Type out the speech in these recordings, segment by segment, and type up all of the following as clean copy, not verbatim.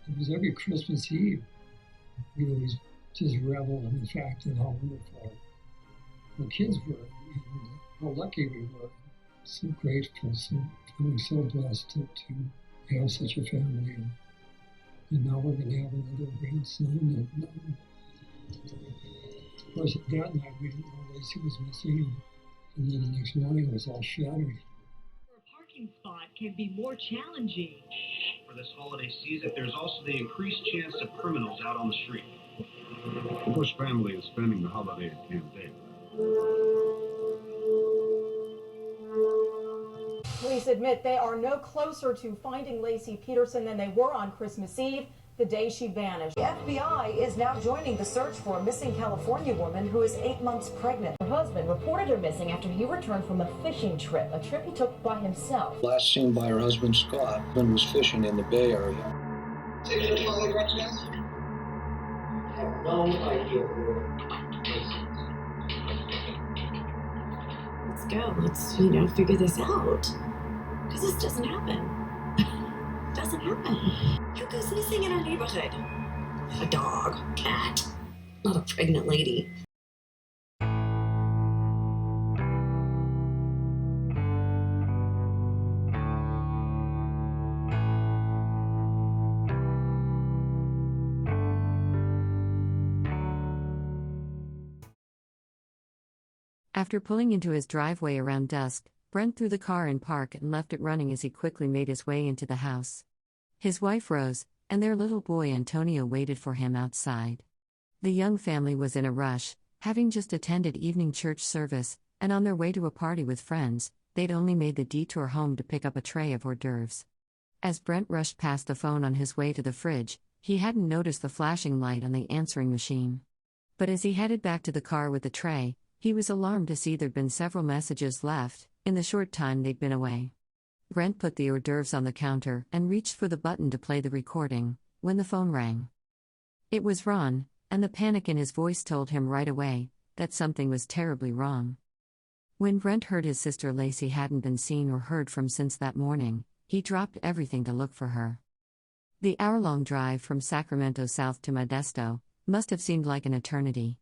It was every Christmas Eve. We always just revel in the fact that how wonderful the kids were and how lucky we were. So grateful, feeling so blessed to have such a family. And now we're going to have another grandson. And of course, at that night, we didn't know Lacy was missing. And then the next morning, it was all shattered. A parking spot can be more challenging. For this holiday season, there's also the increased chance of criminals out on the street. The Bush family is spending the holiday at Camp David. Police admit they are no closer to finding Laci Peterson than they were on Christmas Eve, the day she vanished. The FBI is now joining the search for a missing California woman who is 8 months pregnant. Her husband reported her missing after he returned from a fishing trip, a trip he took by himself. Last seen by her husband, Scott, when was fishing in the Bay Area. I have no idea where. Let's go. Let's, figure this out. Because this doesn't happen. Doesn't happen. Who goes missing in our neighborhood? A dog, cat, not a pregnant lady. After pulling into his driveway around dusk, Brent threw the car in park and left it running as he quickly made his way into the house. His wife Rose, and their little boy Antonio waited for him outside. The young family was in a rush, having just attended evening church service, and on their way to a party with friends. They'd only made the detour home to pick up a tray of hors d'oeuvres. As Brent rushed past the phone on his way to the fridge, he hadn't noticed the flashing light on the answering machine. But as he headed back to the car with the tray, he was alarmed to see there'd been several messages left in the short time they'd been away. Brent put the hors d'oeuvres on the counter and reached for the button to play the recording, when the phone rang. It was Ron, and the panic in his voice told him right away that something was terribly wrong. When Brent heard his sister Lacy hadn't been seen or heard from since that morning, he dropped everything to look for her. The hour-long drive from Sacramento south to Modesto must have seemed like an eternity.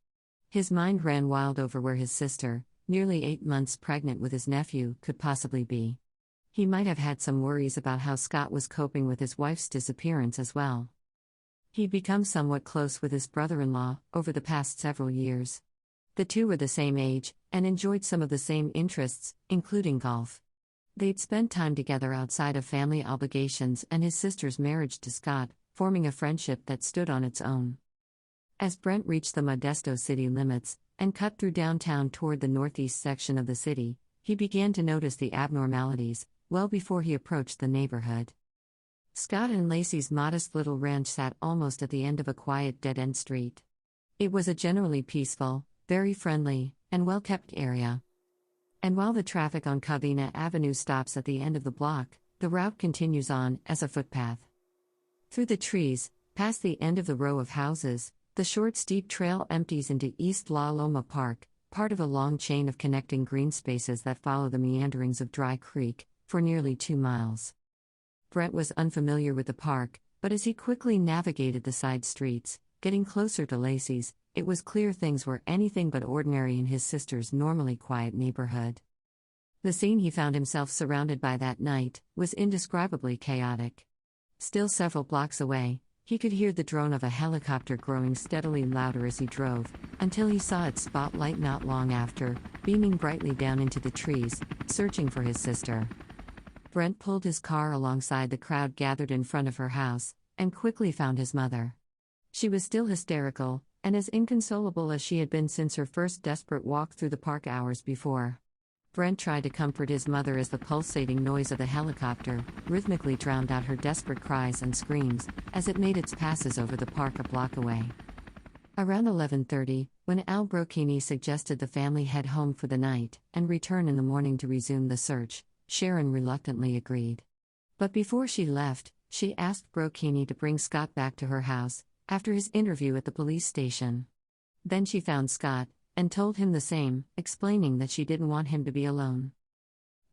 His mind ran wild over where his sister, nearly 8 months pregnant with his nephew, could possibly be. He might have had some worries about how Scott was coping with his wife's disappearance as well. He'd become somewhat close with his brother-in-law over the past several years. The two were the same age, and enjoyed some of the same interests, including golf. They'd spent time together outside of family obligations and his sister's marriage to Scott, forming a friendship that stood on its own. As Brent reached the Modesto city limits, and cut through downtown toward the northeast section of the city, he began to notice the abnormalities, well before he approached the neighborhood. Scott and Lacy's modest little ranch sat almost at the end of a quiet dead-end street. It was a generally peaceful, very friendly, and well-kept area. And while the traffic on Covina Avenue stops at the end of the block, the route continues on as a footpath. Through the trees, past the end of the row of houses, the short steep trail empties into East La Loma Park, part of a long chain of connecting green spaces that follow the meanderings of Dry Creek, for nearly 2 miles. Brent was unfamiliar with the park, but as he quickly navigated the side streets, getting closer to Lacy's, it was clear things were anything but ordinary in his sister's normally quiet neighborhood. The scene he found himself surrounded by that night was indescribably chaotic. Still several blocks away, he could hear the drone of a helicopter growing steadily louder as he drove, until he saw its spotlight not long after, beaming brightly down into the trees, searching for his sister. Brent pulled his car alongside the crowd gathered in front of her house, and quickly found his mother. She was still hysterical, and as inconsolable as she had been since her first desperate walk through the park hours before. Brent tried to comfort his mother as the pulsating noise of the helicopter rhythmically drowned out her desperate cries and screams as it made its passes over the park a block away. Around 11:30, when Al Brocchini suggested the family head home for the night and return in the morning to resume the search, Sharon reluctantly agreed. But before she left, she asked Brocchini to bring Scott back to her house after his interview at the police station. Then she found Scott and told him the same, explaining that she didn't want him to be alone.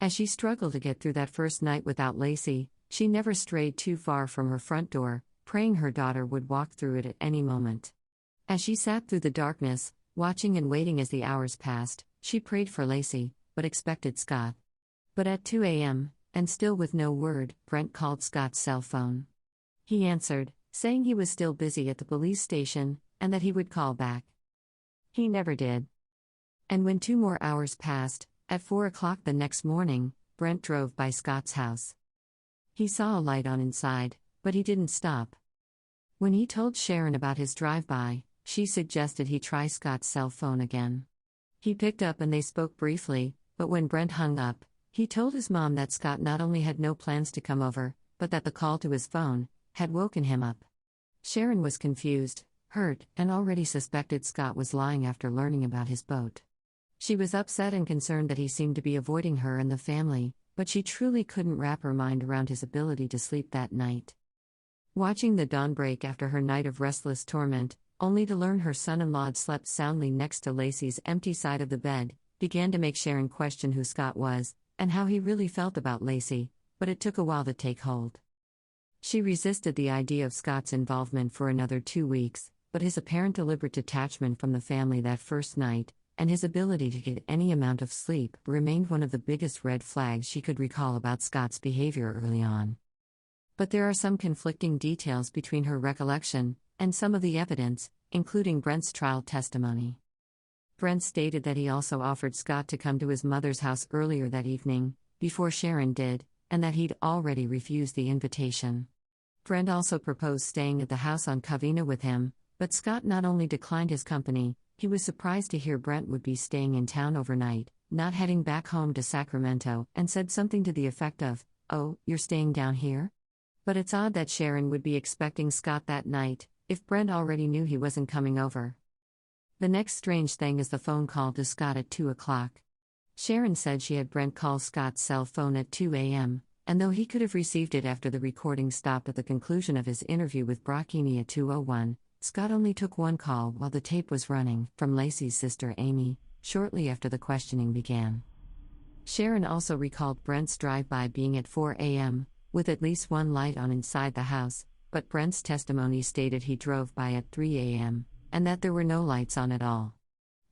As she struggled to get through that first night without Lacy, she never strayed too far from her front door, praying her daughter would walk through it at any moment. As she sat through the darkness, watching and waiting as the hours passed, she prayed for Lacy, but expected Scott. But at 2 a.m., and still with no word, Brent called Scott's cell phone. He answered, saying he was still busy at the police station, and that he would call back. He never did. And when 2 more hours passed, at 4 o'clock the next morning, Brent drove by Scott's house. He saw a light on inside, but he didn't stop. When he told Sharon about his drive-by, she suggested he try Scott's cell phone again. He picked up and they spoke briefly, but when Brent hung up, he told his mom that Scott not only had no plans to come over, but that the call to his phone had woken him up. Sharon was confused, hurt, and already suspected Scott was lying after learning about his boat. She was upset and concerned that he seemed to be avoiding her and the family, but she truly couldn't wrap her mind around his ability to sleep that night. Watching the dawn break after her night of restless torment, only to learn her son-in-law had slept soundly next to Lacy's empty side of the bed, began to make Sharon question who Scott was, and how he really felt about Lacy, but it took a while to take hold. She resisted the idea of Scott's involvement for another 2 weeks, but his apparent deliberate detachment from the family that first night, and his ability to get any amount of sleep, remained one of the biggest red flags she could recall about Scott's behavior early on. But there are some conflicting details between her recollection and some of the evidence, including Brent's trial testimony. Brent stated that he also offered Scott to come to his mother's house earlier that evening, before Sharon did, and that he'd already refused the invitation. Brent also proposed staying at the house on Covina with him, but Scott not only declined his company, he was surprised to hear Brent would be staying in town overnight, not heading back home to Sacramento, and said something to the effect of, "Oh, you're staying down here?" But it's odd that Sharon would be expecting Scott that night, if Brent already knew he wasn't coming over. The next strange thing is the phone call to Scott at 2 o'clock. Sharon said she had Brent call Scott's cell phone at 2 a.m., and though he could have received it after the recording stopped at the conclusion of his interview with Brocchini at 2:01, Scott only took one call while the tape was running, from Lacy's sister Amy, shortly after the questioning began. Sharon also recalled Brent's drive-by being at 4 a.m., with at least one light on inside the house, but Brent's testimony stated he drove by at 3 a.m., and that there were no lights on at all.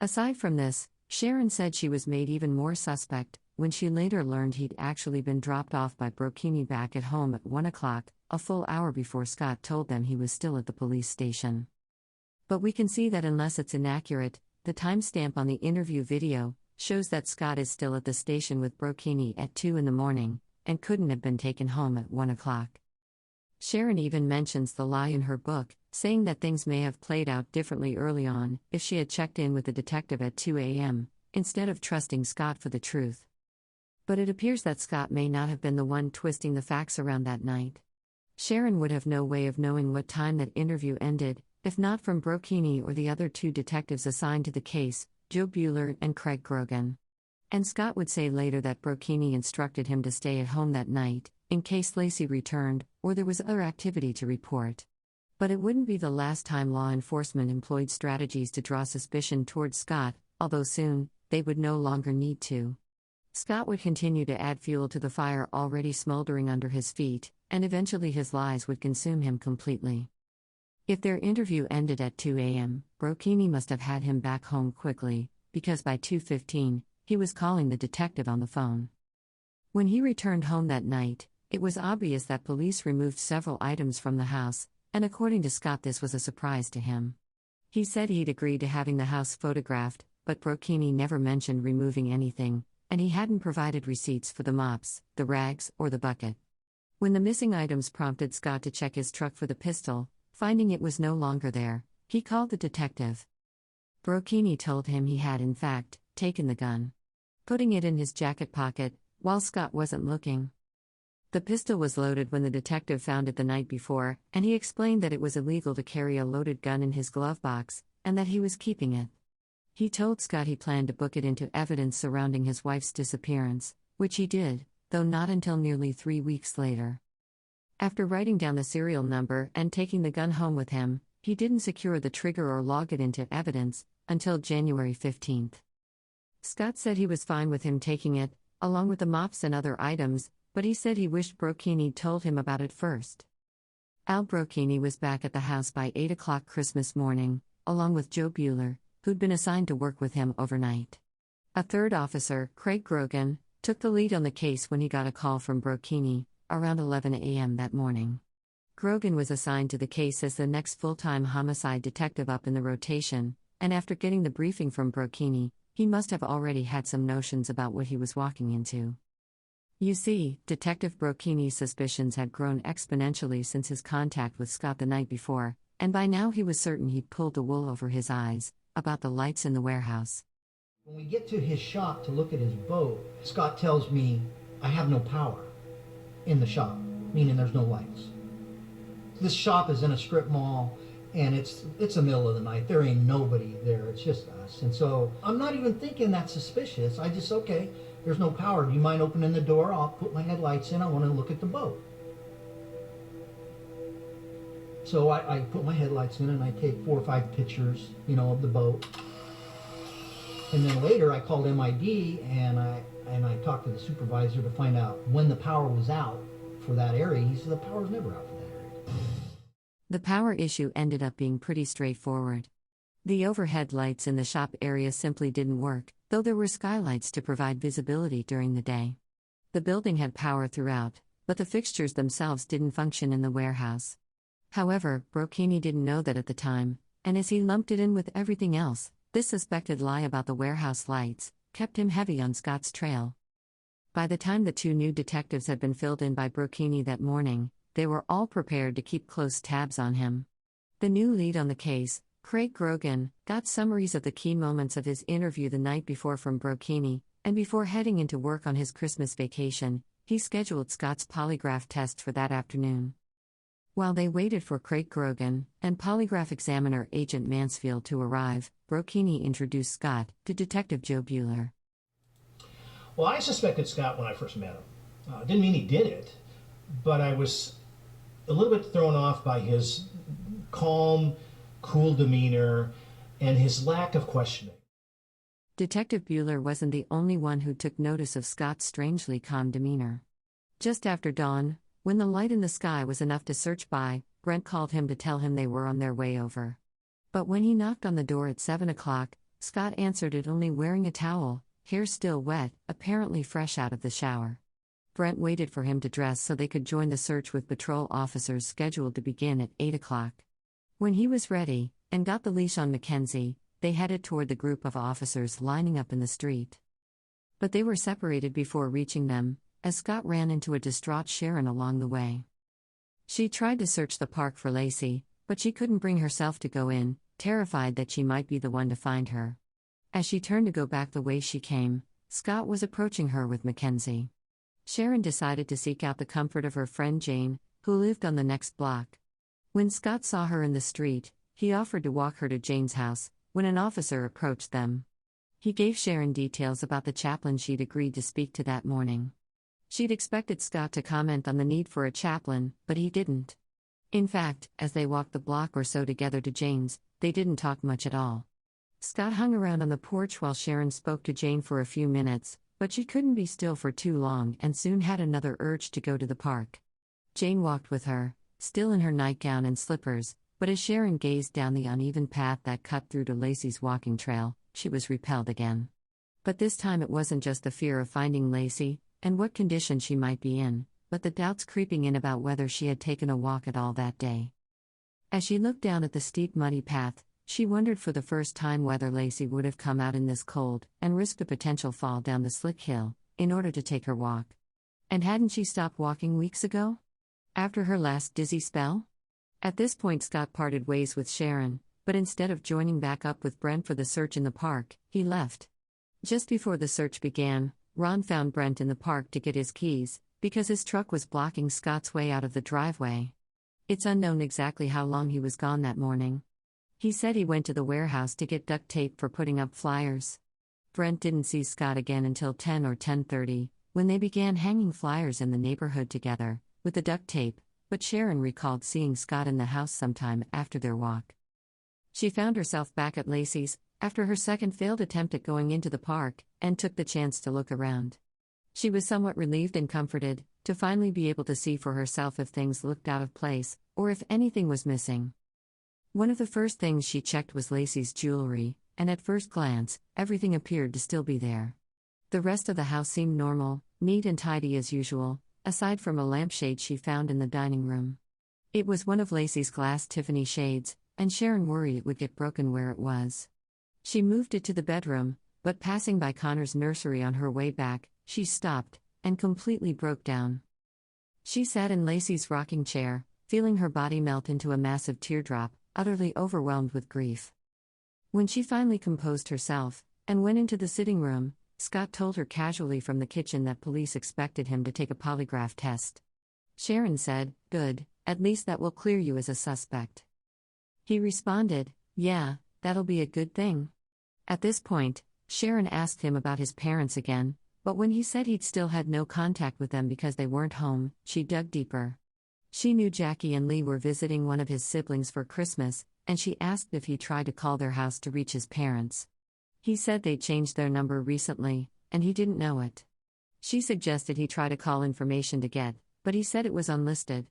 Aside from this, Sharon said she was made even more suspect when she later learned he'd actually been dropped off by Brocchini back at home at 1 o'clock, a full hour before Scott told them he was still at the police station. But we can see that unless it's inaccurate, the timestamp on the interview video shows that Scott is still at the station with Brocchini at 2 in the morning, and couldn't have been taken home at 1 o'clock. Sharon even mentions the lie in her book, saying that things may have played out differently early on if she had checked in with the detective at 2 a.m., instead of trusting Scott for the truth. But it appears that Scott may not have been the one twisting the facts around that night. Sharon would have no way of knowing what time that interview ended, if not from Brocchini or the other 2 detectives assigned to the case, Joe Buehler and Craig Grogan. And Scott would say later that Brocchini instructed him to stay at home that night, in case Lacy returned, or there was other activity to report. But it wouldn't be the last time law enforcement employed strategies to draw suspicion towards Scott, although soon, they would no longer need to. Scott would continue to add fuel to the fire already smoldering under his feet, and eventually his lies would consume him completely. If their interview ended at 2 a.m., Brocchini must have had him back home quickly, because by 2:15, he was calling the detective on the phone. When he returned home that night, it was obvious that police removed several items from the house, and according to Scott this was a surprise to him. He said he'd agreed to having the house photographed, but Brocchini never mentioned removing anything, and he hadn't provided receipts for the mops, the rags, or the bucket. When the missing items prompted Scott to check his truck for the pistol, finding it was no longer there, he called the detective. Brocchini told him he had in fact taken the gun, putting it in his jacket pocket, while Scott wasn't looking. The pistol was loaded when the detective found it the night before, and he explained that it was illegal to carry a loaded gun in his glove box, and that he was keeping it. He told Scott he planned to book it into evidence surrounding his wife's disappearance, which he did, though not until nearly 3 weeks later. After writing down the serial number and taking the gun home with him, he didn't secure the trigger or log it into evidence until January 15th. Scott said he was fine with him taking it, along with the mops and other items, but he said he wished Brocchini told him about it first. Al Brocchini was back at the house by 8 o'clock Christmas morning, along with Joe Bueller, who'd been assigned to work with him overnight. A third officer, Craig Grogan, took the lead on the case when he got a call from Brocchini, around 11 a.m. that morning. Grogan was assigned to the case as the next full-time homicide detective up in the rotation, and after getting the briefing from Brocchini, he must have already had some notions about what he was walking into. You see, Detective Brocchini's suspicions had grown exponentially since his contact with Scott the night before, and by now he was certain he'd pulled the wool over his eyes about the lights in the warehouse. When we get to his shop to look at his boat, Scott tells me I have no power in the shop, meaning there's no lights. This shop is in a strip mall, and it's the middle of the night. There ain't nobody there. It's just us. And so I'm not even thinking that's suspicious. I just, okay, there's no power. Do you mind opening the door? I'll put my headlights in. I want to look at the boat. So I put my headlights in and I take 4 or 5 pictures, of the boat. And then later I called MID and I talked to the supervisor to find out when the power was out for that area. He said the power was never out for that area. The power issue ended up being pretty straightforward. The overhead lights in the shop area simply didn't work, though there were skylights to provide visibility during the day. The building had power throughout, but the fixtures themselves didn't function in the warehouse. However, Brocchini didn't know that at the time, and as he lumped it in with everything else, this suspected lie about the warehouse lights kept him heavy on Scott's trail. By the time the 2 new detectives had been filled in by Brocchini that morning, they were all prepared to keep close tabs on him. The new lead on the case, Craig Grogan, got summaries of the key moments of his interview the night before from Brocchini, and before heading into work on his Christmas vacation, he scheduled Scott's polygraph test for that afternoon. While they waited for Craig Grogan and polygraph examiner Agent Mansfield to arrive, Brocchini introduced Scott to Detective Joe Bueller. Well, I suspected Scott when I first met him. Didn't mean he did it, but I was a little bit thrown off by his calm, cool demeanor and his lack of questioning. Detective Bueller wasn't the only one who took notice of Scott's strangely calm demeanor. Just after dawn, when the light in the sky was enough to search by, Brent called him to tell him they were on their way over. But when he knocked on the door at 7 o'clock, Scott answered it only wearing a towel, hair still wet, apparently fresh out of the shower. Brent waited for him to dress so they could join the search with patrol officers scheduled to begin at 8 o'clock. When he was ready, and got the leash on Mackenzie, they headed toward the group of officers lining up in the street. But they were separated before reaching them, as Scott ran into a distraught Sharon along the way. She tried to search the park for Lacy, but she couldn't bring herself to go in, terrified that she might be the one to find her. As she turned to go back the way she came, Scott was approaching her with Mackenzie. Sharon decided to seek out the comfort of her friend Jane, who lived on the next block. When Scott saw her in the street, he offered to walk her to Jane's house, when an officer approached them. He gave Sharon details about the chaplain she'd agreed to speak to that morning. She'd expected Scott to comment on the need for a chaplain, but he didn't. In fact, as they walked the block or so together to Jane's, they didn't talk much at all. Scott hung around on the porch while Sharon spoke to Jane for a few minutes, but she couldn't be still for too long and soon had another urge to go to the park. Jane walked with her, still in her nightgown and slippers, but as Sharon gazed down the uneven path that cut through to Lacy's walking trail, she was repelled again. But this time it wasn't just the fear of finding Lacy, and what condition she might be in, but the doubts creeping in about whether she had taken a walk at all that day. As she looked down at the steep muddy path, she wondered for the first time whether Lacy would have come out in this cold and risked a potential fall down the slick hill in order to take her walk. And hadn't she stopped walking weeks ago? After her last dizzy spell? At this point Scott parted ways with Sharon, but instead of joining back up with Brent for the search in the park, he left. Just before the search began, Ron found Brent in the park to get his keys, because his truck was blocking Scott's way out of the driveway. It's unknown exactly how long he was gone that morning. He said he went to the warehouse to get duct tape for putting up flyers. Brent didn't see Scott again until 10 or 10:30, when they began hanging flyers in the neighborhood together, with the duct tape, but Sharon recalled seeing Scott in the house sometime after their walk. She found herself back at Lacy's, after her second failed attempt at going into the park, and took the chance to look around. She was somewhat relieved and comforted, to finally be able to see for herself if things looked out of place, or if anything was missing. One of the first things she checked was Lacy's jewelry, and at first glance, everything appeared to still be there. The rest of the house seemed normal, neat and tidy as usual, aside from a lampshade she found in the dining room. It was one of Lacy's glass Tiffany shades, and Sharon worried it would get broken where it was. She moved it to the bedroom, but passing by Connor's nursery on her way back, she stopped, and completely broke down. She sat in Lacy's rocking chair, feeling her body melt into a massive teardrop, utterly overwhelmed with grief. When she finally composed herself, and went into the sitting room, Scott told her casually from the kitchen that police expected him to take a polygraph test. Sharon said, "Good, at least that will clear you as a suspect." He responded, "Yeah, that'll be a good thing." At this point, Sharon asked him about his parents again, but when he said he'd still had no contact with them because they weren't home, she dug deeper. She knew Jackie and Lee were visiting one of his siblings for Christmas, and she asked if he tried to call their house to reach his parents. He said they'd changed their number recently, and he didn't know it. She suggested he try to call information to get, but he said it was unlisted.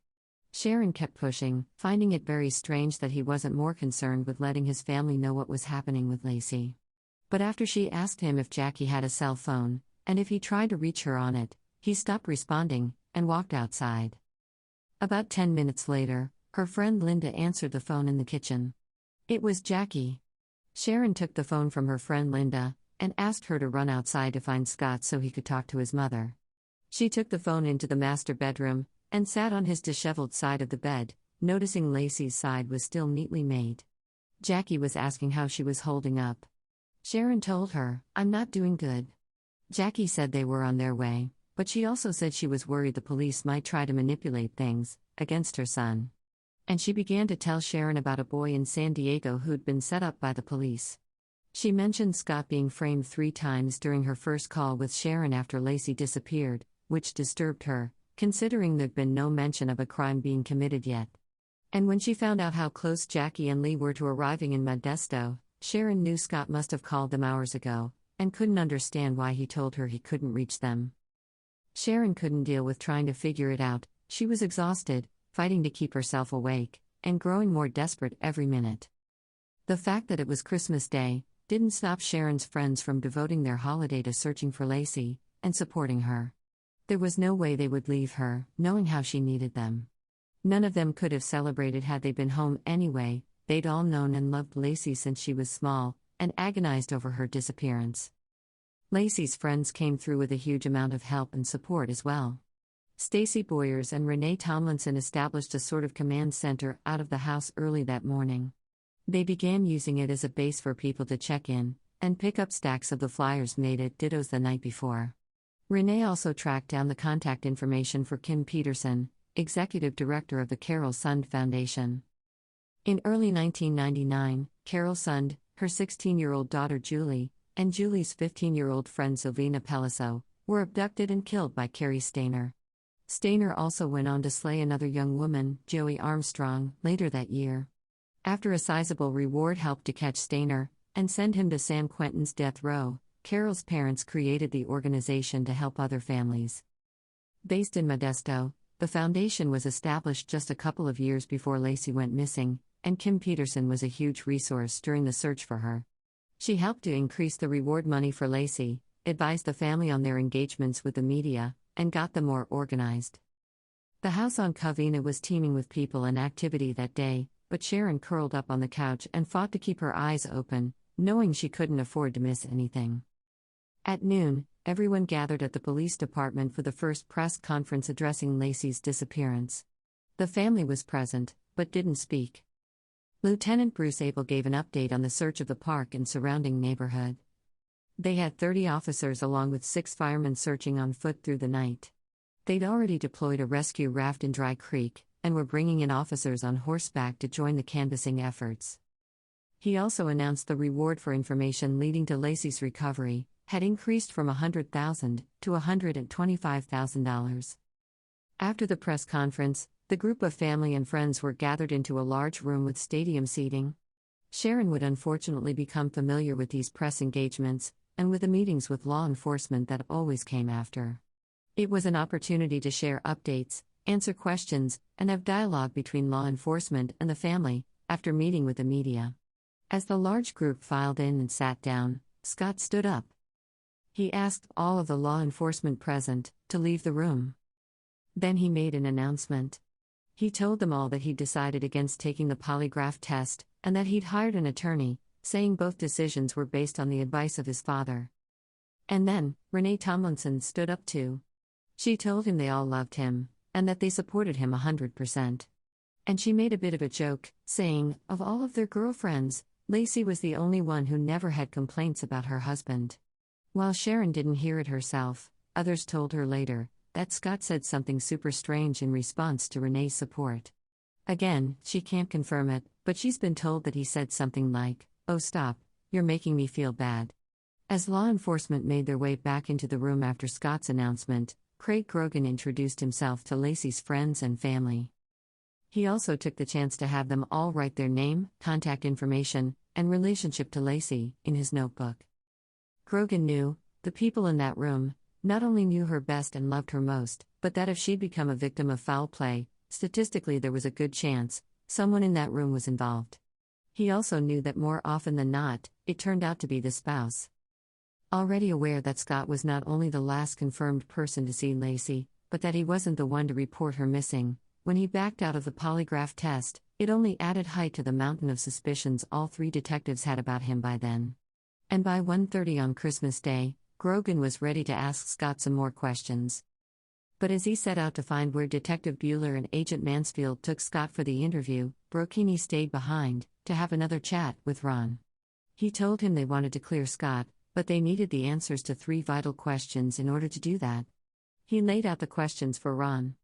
Sharon kept pushing, finding it very strange that he wasn't more concerned with letting his family know what was happening with Lacy. But after she asked him if Jackie had a cell phone, and if he tried to reach her on it, he stopped responding, and walked outside. About 10 minutes later, her friend Linda answered the phone in the kitchen. It was Jackie. Sharon took the phone from her friend Linda, and asked her to run outside to find Scott so he could talk to his mother. She took the phone into the master bedroom, and sat on his disheveled side of the bed, noticing Lacy's side was still neatly made. Jackie was asking how she was holding up. Sharon told her, "I'm not doing good." Jackie said they were on their way, but she also said she was worried the police might try to manipulate things against her son. And she began to tell Sharon about a boy in San Diego who'd been set up by the police. She mentioned Scott being framed 3 times during her first call with Sharon after Lacy disappeared, which disturbed her, considering there'd been no mention of a crime being committed yet. And when she found out how close Jackie and Lee were to arriving in Modesto, Sharon knew Scott must have called them hours ago, and couldn't understand why he told her he couldn't reach them. Sharon couldn't deal with trying to figure it out. She was exhausted, fighting to keep herself awake, and growing more desperate every minute. The fact that it was Christmas Day didn't stop Sharon's friends from devoting their holiday to searching for Lacy and supporting her. There was no way they would leave her, knowing how she needed them. None of them could have celebrated had they been home anyway. They'd all known and loved Lacy since she was small, and agonized over her disappearance. Lacy's friends came through with a huge amount of help and support as well. Stacy Boyers and Renee Tomlinson established a sort of command center out of the house early that morning. They began using it as a base for people to check in, and pick up stacks of the flyers made at Ditto's the night before. Renee also tracked down the contact information for Kim Peterson, executive director of the Carol Sund Foundation. In early 1999, Carol Sund, her 16-year-old daughter Julie, and Julie's 15-year-old friend Sylvina Pelliso, were abducted and killed by Carrie Stainer. Stainer also went on to slay another young woman, Joey Armstrong, later that year. After a sizable reward helped to catch Stainer and send him to San Quentin's death row, Carol's parents created the organization to help other families. Based in Modesto, the foundation was established just a couple of years before Lacy went missing, and Kim Peterson was a huge resource during the search for her. She helped to increase the reward money for Lacy, advised the family on their engagements with the media, and got them more organized. The house on Covina was teeming with people and activity that day, but Sharon curled up on the couch and fought to keep her eyes open, knowing she couldn't afford to miss anything. At noon, everyone gathered at the police department for the first press conference addressing Lacy's disappearance. The family was present, but didn't speak. Lieutenant Bruce Abel gave an update on the search of the park and surrounding neighborhood. They had 30 officers along with 6 firemen searching on foot through the night. They'd already deployed a rescue raft in Dry Creek, and were bringing in officers on horseback to join the canvassing efforts. He also announced the reward for information leading to Lacy's recovery had increased from $100,000 to $125,000. After the press conference, the group of family and friends were gathered into a large room with stadium seating. Sharon would unfortunately become familiar with these press engagements, and with the meetings with law enforcement that always came after. It was an opportunity to share updates, answer questions, and have dialogue between law enforcement and the family, after meeting with the media. As the large group filed in and sat down, Scott stood up. He asked all of the law enforcement present to leave the room. Then he made an announcement. He told them all that he'd decided against taking the polygraph test, and that he'd hired an attorney, saying both decisions were based on the advice of his father. And then, Renee Tomlinson stood up too. She told him they all loved him, and that they supported him 100%. And she made a bit of a joke, saying, of all of their girlfriends, Lacy was the only one who never had complaints about her husband. While Sharon didn't hear it herself, others told her later that Scott said something super strange in response to Renee's support. Again, she can't confirm it, but she's been told that he said something like, "Oh stop, you're making me feel bad." As law enforcement made their way back into the room after Scott's announcement, Craig Grogan introduced himself to Lacy's friends and family. He also took the chance to have them all write their name, contact information, and relationship to Lacy in his notebook. Grogan knew, the people in that room, not only knew her best and loved her most, but that if she'd become a victim of foul play, statistically there was a good chance someone in that room was involved. He also knew that more often than not, it turned out to be the spouse. Already aware that Scott was not only the last confirmed person to see Lacy, but that he wasn't the one to report her missing, when he backed out of the polygraph test, it only added height to the mountain of suspicions all three detectives had about him by then. And by 1:30 on Christmas Day, Grogan was ready to ask Scott some more questions. But as he set out to find where Detective Bueller and Agent Mansfield took Scott for the interview, Brocchini stayed behind to have another chat with Ron. He told him they wanted to clear Scott, but they needed the answers to 3 vital questions in order to do that. He laid out the questions for Ron.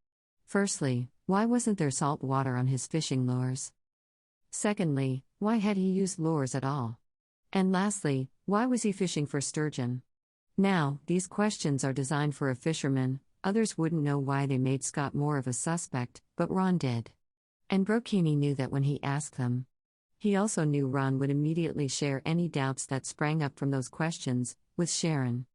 Firstly, why wasn't there salt water on his fishing lures? Secondly, why had he used lures at all? And lastly, why was he fishing for sturgeon? Now, these questions are designed for a fisherman. Others wouldn't know why they made Scott more of a suspect, but Ron did. And Brocchini knew that when he asked them. He also knew Ron would immediately share any doubts that sprang up from those questions with Sharon.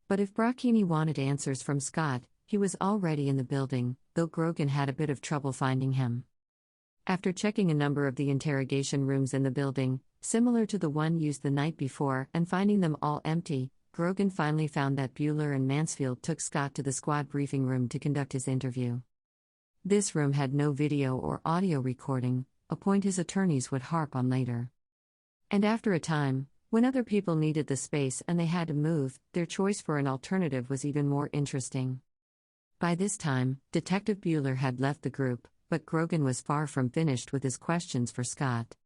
But if Brocchini wanted answers from Scott, he was already in the building, though Grogan had a bit of trouble finding him. After checking a number of the interrogation rooms in the building, similar to the one used the night before, and finding them all empty, Grogan finally found that Bueller and Mansfield took Scott to the squad briefing room to conduct his interview. This room had no video or audio recording, a point his attorneys would harp on later. And after a time, when other people needed the space and they had to move, their choice for an alternative was even more interesting. By this time, Detective Bueller had left the group, but Grogan was far from finished with his questions for Scott.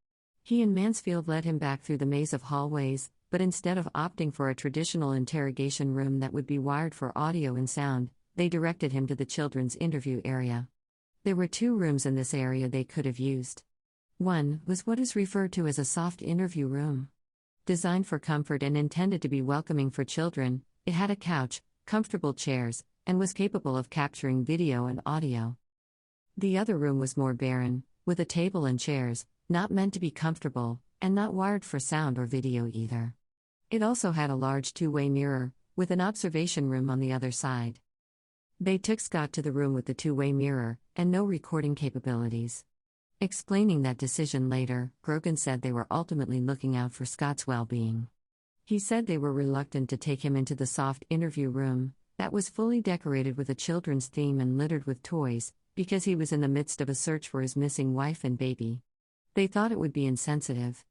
He and Mansfield led him back through the maze of hallways, but instead of opting for a traditional interrogation room that would be wired for audio and sound, they directed him to the children's interview area. There were 2 rooms in this area they could have used. One was what is referred to as a soft interview room. Designed for comfort and intended to be welcoming for children, it had a couch, comfortable chairs, and was capable of capturing video and audio. The other room was more barren, with a table and chairs, not meant to be comfortable, and not wired for sound or video either. It also had a large 2-way mirror, with an observation room on the other side. They took Scott to the room with the 2-way mirror, and no recording capabilities. Explaining that decision later, Grogan said they were ultimately looking out for Scott's well-being. He said they were reluctant to take him into the soft interview room, that was fully decorated with a children's theme and littered with toys, because he was in the midst of a search for his missing wife and baby. They thought it would be insensitive.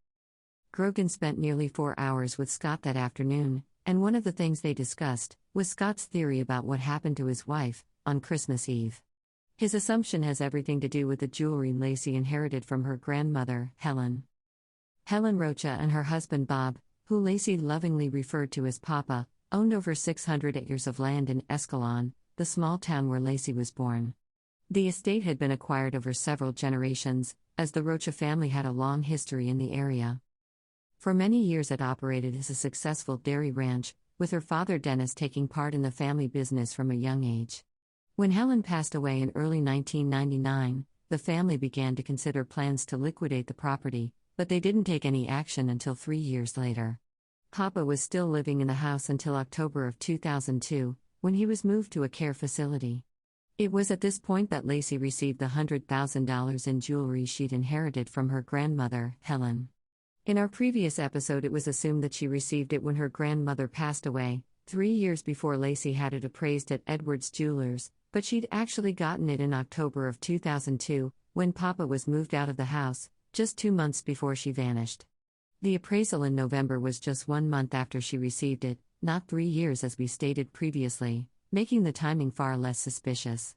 Grogan spent nearly 4 hours with Scott that afternoon, and one of the things they discussed was Scott's theory about what happened to his wife on Christmas Eve. His assumption has everything to do with the jewelry Lacy inherited from her grandmother, Helen. Helen Rocha and her husband Bob, who Lacy lovingly referred to as Papa, owned over 600 acres of land in Escalon, the small town where Lacy was born. The estate had been acquired over several generations, as the Rocha family had a long history in the area. For many years it operated as a successful dairy ranch, with her father Dennis taking part in the family business from a young age. When Helen passed away in early 1999, the family began to consider plans to liquidate the property, but they didn't take any action until 3 years later. Papa was still living in the house until October of 2002, when he was moved to a care facility. It was at this point that Lacy received the $100,000 in jewelry she'd inherited from her grandmother, Helen. In our previous episode, it was assumed that she received it when her grandmother passed away, 3 years before Lacy had it appraised at Edwards Jewelers, but she'd actually gotten it in October of 2002, when Papa was moved out of the house, just 2 months before she vanished. The appraisal in November was just 1 month after she received it, not 3 years as we stated previously, making the timing far less suspicious.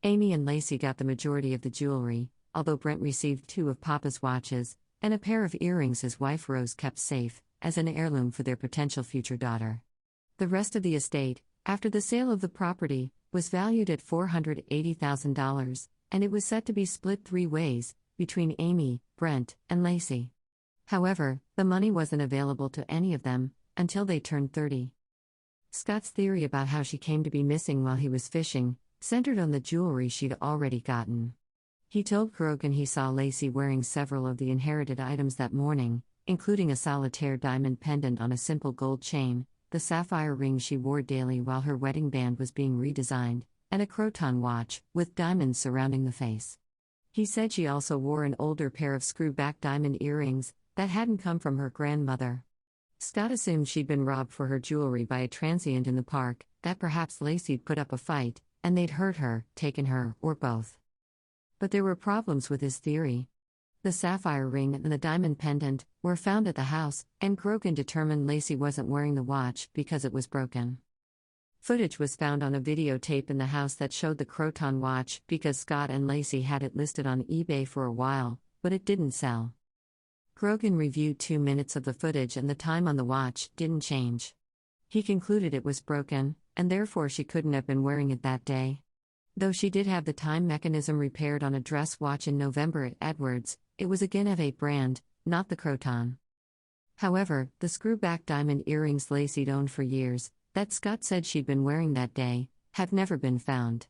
Amy and Lacy got the majority of the jewelry, although Brent received 2 of Papa's watches, and a pair of earrings his wife Rose kept safe, as an heirloom for their potential future daughter. The rest of the estate, after the sale of the property, was valued at $480,000, and it was set to be split 3 ways, between Amy, Brent, and Lacy. However, the money wasn't available to any of them, until they turned 30. Scott's theory about how she came to be missing while he was fishing centered on the jewelry she'd already gotten. He told Grogan he saw Lacy wearing several of the inherited items that morning, including a solitaire diamond pendant on a simple gold chain, the sapphire ring she wore daily while her wedding band was being redesigned, and a croton watch, with diamonds surrounding the face. He said she also wore an older pair of screw-back diamond earrings that hadn't come from her grandmother. Scott assumed she'd been robbed for her jewelry by a transient in the park, that perhaps Lacy'd put up a fight, and they'd hurt her, taken her, or both. But there were problems with his theory. The sapphire ring and the diamond pendant were found at the house, and Grogan determined Lacy wasn't wearing the watch because it was broken. Footage was found on a videotape in the house that showed the croton watch because Scott and Lacy had it listed on eBay for a while, but it didn't sell. Grogan reviewed 2 minutes of the footage and the time on the watch didn't change. He concluded it was broken, and therefore she couldn't have been wearing it that day. Though she did have the time mechanism repaired on a dress watch in November at Edwards, it was again of a brand, not the croton. However, the screw-back diamond earrings Lacy'd owned for years, that Scott said she'd been wearing that day, have never been found.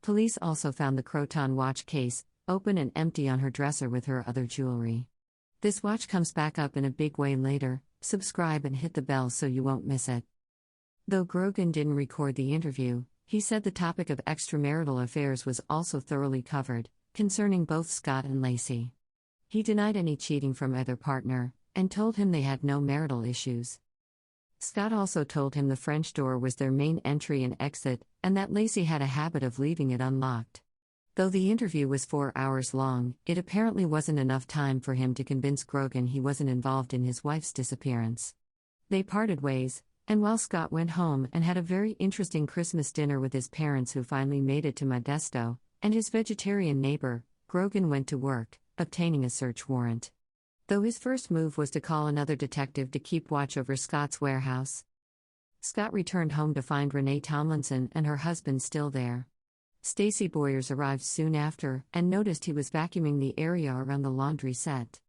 Police also found the croton watch case, open and empty on her dresser with her other jewelry. This watch comes back up in a big way later. Subscribe and hit the bell so you won't miss it. Though Grogan didn't record the interview, he said the topic of extramarital affairs was also thoroughly covered, concerning both Scott and Lacy. He denied any cheating from either partner, and told him they had no marital issues. Scott also told him the French door was their main entry and exit, and that Lacy had a habit of leaving it unlocked. Though the interview was 4 hours long, it apparently wasn't enough time for him to convince Grogan he wasn't involved in his wife's disappearance. They parted ways, and while Scott went home and had a very interesting Christmas dinner with his parents who finally made it to Modesto, and his vegetarian neighbor, Grogan went to work, obtaining a search warrant. Though his first move was to call another detective to keep watch over Scott's warehouse. Scott returned home to find Renee Tomlinson and her husband still there. Stacy Boyers arrived soon after and noticed he was vacuuming the area around the laundry set.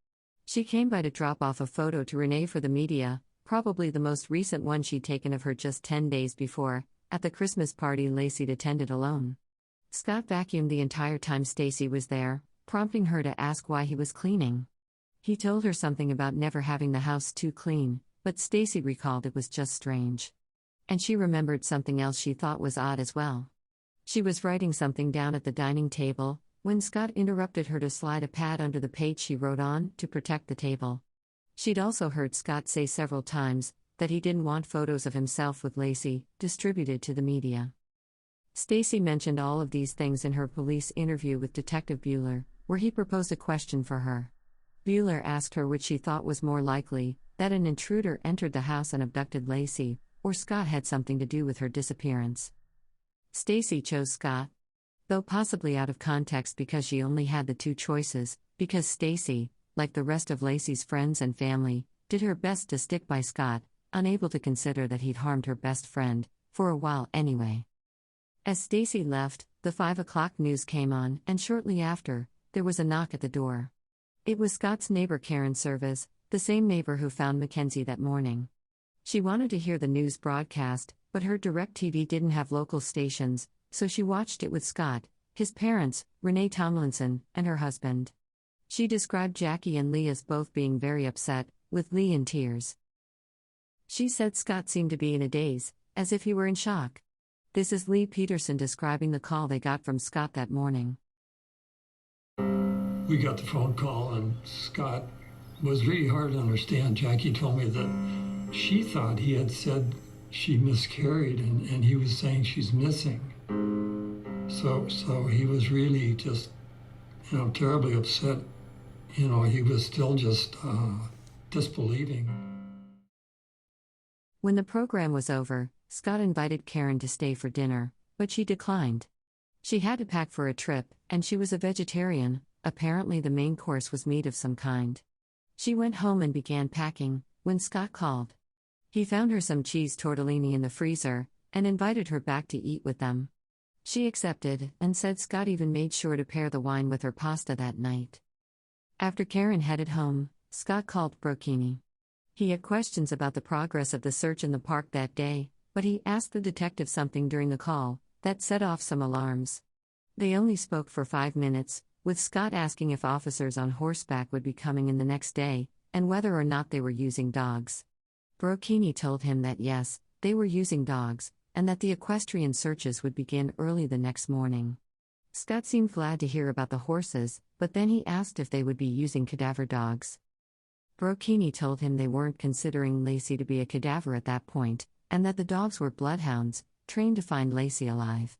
She came by to drop off a photo to Renee for the media, probably the most recent one she'd taken of her just 10 days before, at the Christmas party Lacy'd attended alone. Scott vacuumed the entire time Stacy was there, prompting her to ask why he was cleaning. He told her something about never having the house too clean, but Stacy recalled it was just strange. And she remembered something else she thought was odd as well. She was writing something down at the dining table, when Scott interrupted her to slide a pad under the page she wrote on, to protect the table. She'd also heard Scott say several times that he didn't want photos of himself with Lacy distributed to the media. Stacy mentioned all of these things in her police interview with Detective Bueller, where he proposed a question for her. Bueller asked her which she thought was more likely, that an intruder entered the house and abducted Lacy, or Scott had something to do with her disappearance. Stacy chose Scott. Though possibly out of context because she only had the 2 choices, because Stacy, like the rest of Lacy's friends and family, did her best to stick by Scott, unable to consider that he'd harmed her best friend, for a while anyway. As Stacy left, the 5 o'clock news came on, and shortly after, there was a knock at the door. It was Scott's neighbor Karen Service, the same neighbor who found Mackenzie that morning. She wanted to hear the news broadcast, but her DirecTV didn't have local stations, so she watched it with Scott, his parents, Renee Tomlinson, and her husband. She described Jackie and Lee as both being very upset, with Lee in tears. She said Scott seemed to be in a daze, as if he were in shock. This is Laci Peterson describing the call they got from Scott that morning. We got the phone call, and Scott was really hard to understand. Jackie told me that she thought he had said she miscarried, and he was saying she's missing. So he was really just, terribly upset. He was still just disbelieving. When the program was over, Scott invited Karen to stay for dinner, but she declined. She had to pack for a trip, and she was a vegetarian. Apparently the main course was meat of some kind. She went home and began packing, when Scott called. He found her some cheese tortellini in the freezer, and invited her back to eat with them. She accepted, and said Scott even made sure to pair the wine with her pasta that night. After Karen headed home, Scott called Brocchini. He had questions about the progress of the search in the park that day, but he asked the detective something during the call that set off some alarms. They only spoke for 5 minutes, with Scott asking if officers on horseback would be coming in the next day, and whether or not they were using dogs. Brocchini told him that yes, they were using dogs, and that the equestrian searches would begin early the next morning. Scott seemed glad to hear about the horses, but then he asked if they would be using cadaver dogs. Brocchini told him they weren't considering Lacy to be a cadaver at that point, and that the dogs were bloodhounds, trained to find Lacy alive.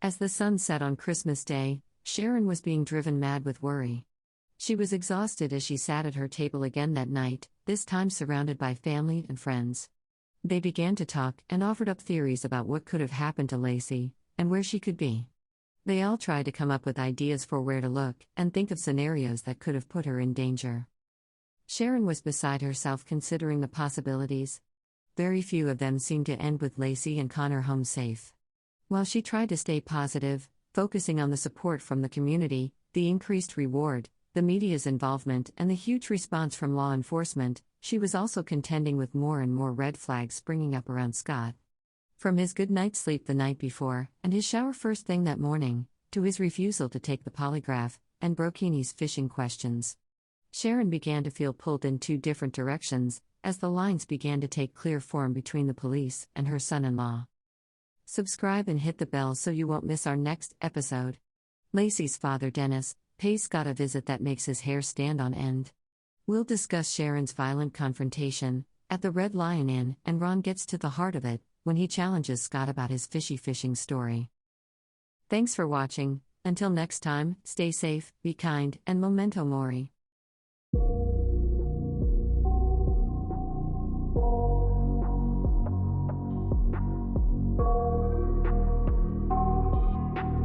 As the sun set on Christmas Day, Sharon was being driven mad with worry. She was exhausted as she sat at her table again that night, this time surrounded by family and friends. They began to talk and offered up theories about what could have happened to Lacy, and where she could be. They all tried to come up with ideas for where to look, and think of scenarios that could have put her in danger. Sharon was beside herself considering the possibilities. Very few of them seemed to end with Lacy and Connor home safe. While she tried to stay positive, focusing on the support from the community, the increased reward, the media's involvement, and the huge response from law enforcement, she was also contending with more and more red flags springing up around Scott. From his good night's sleep the night before, and his shower first thing that morning, to his refusal to take the polygraph, and Brocchini's fishing questions. Sharon began to feel pulled in 2 different directions, as the lines began to take clear form between the police and her son-in-law. Subscribe and hit the bell so you won't miss our next episode. Lacy's father Dennis pays Scott a visit that makes his hair stand on end. We'll discuss Sharon's violent confrontation at the Red Lion Inn, and Ron gets to the heart of it when he challenges Scott about his fishy fishing story. Thanks for watching. Until next time, stay safe, be kind, and memento mori.